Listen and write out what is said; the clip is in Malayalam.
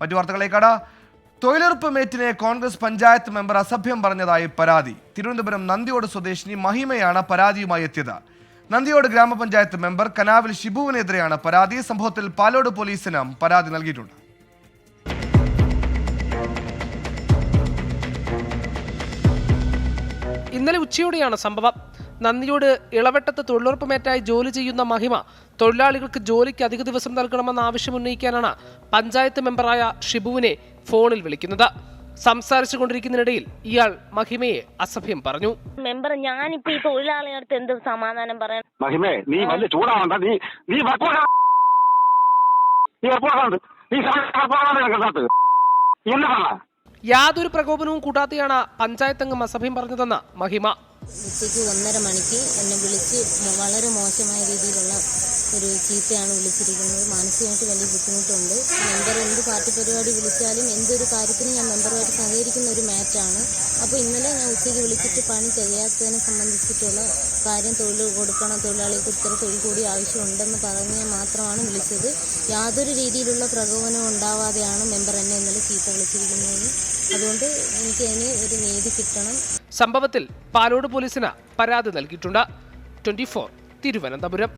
മറ്റു വാർത്തകളേക്കാണ്. തൊഴിലുറപ്പ് മേറ്റിനെ കോൺഗ്രസ് പഞ്ചായത്ത് മെമ്പർ അസഭ്യം പറഞ്ഞതായി പരാതി. തിരുവനന്തപുരം നന്ദിയോട് സ്വദേശിനി മഹിമയാണ് പരാതിയുമായി എത്തിയത്. നന്ദിയോട് ഗ്രാമപഞ്ചായത്ത് മെമ്പർ കനാവിൽ ഷിബുവിനെതിരെയാണ് പരാതി. സംഭവത്തിൽ പാലോട് പോലീസിനും പരാതി നൽകിയിട്ടുണ്ട്. ഇന്നലെ ഉച്ചയോടെയാണ് സംഭവം. നന്ദിയോട് ഇളവെട്ടത്ത് തൊഴിലുറപ്പ് മേറ്റായി ജോലി ചെയ്യുന്ന മഹിമ തൊഴിലാളികൾക്ക് ജോലിക്ക് അധിക ദിവസം നൽകണമെന്ന ആവശ്യം ഉന്നയിക്കാനാണ് പഞ്ചായത്ത് മെമ്പറായ ഷിബുവിനെ ഫോണിൽ വിളിക്കുന്നത്. സംസാരിച്ചുകൊണ്ടിരിക്കുന്നതിനിടയിൽ ഇയാൾ മഹിമയെ അസഭ്യം പറഞ്ഞു. മെമ്പർ, ഞാനിപ്പോ ഈ തൊഴിലാളികളുടെ എന്ത് സമാധാനം പറയാൻ? മഹിമേ, നീ വലിയ ചൂടാവണ്ട. യാതൊരു പ്രകോപനവും കൂട്ടാതെയാണ് പഞ്ചായത്ത് അംഗം അസഭ്യം പറഞ്ഞതെന്ന് മഹിമ. ഉച്ചയ്ക്ക് 1:30 മണിക്ക് എന്നെ വിളിച്ച് വളരെ മോശമായ രീതിയിലുള്ള ഒരു ചീത്തയാണ് വിളിച്ചിരിക്കുന്നത്. മാനസികമായിട്ട് വലിയ ബുദ്ധിമുട്ടുണ്ട്. മെമ്പർ എന്ത് പാർട്ടി പരിപാടി വിളിച്ചാലും എന്തൊരു കാര്യത്തിനും ഞാൻ മെമ്പറുമായിട്ട് സഹകരിക്കുന്ന ഒരു മാറ്റാണ്. അപ്പോൾ ഇന്നലെ ഞാൻ ഉച്ചയ്ക്ക് വിളിച്ചിട്ട് പണി തികയാത്തതിനെ സംബന്ധിച്ചിട്ടുള്ള കാര്യം, തൊഴിൽ കൊടുക്കണം, തൊഴിലാളികൾക്ക് ഇത്ര തൊഴിൽ കൂടി ആവശ്യമുണ്ടെന്ന് പറഞ്ഞ് മാത്രമാണ് വിളിച്ചത്. യാതൊരു രീതിയിലുള്ള പ്രകോപനവും ഉണ്ടാവാതെയാണ് മെമ്പർ എന്നെ ഇന്നലെ ചീത്ത വിളിച്ചിരിക്കുന്നത്. അതുകൊണ്ട് എനിക്ക് അതിന് ഒരു നീതി കിട്ടണം. സംഭവത്തിൽ പാലോട് പോലീസിന് പരാതി നൽകിയിട്ടുണ്ട്. 24 തിരുവനന്തപുരം.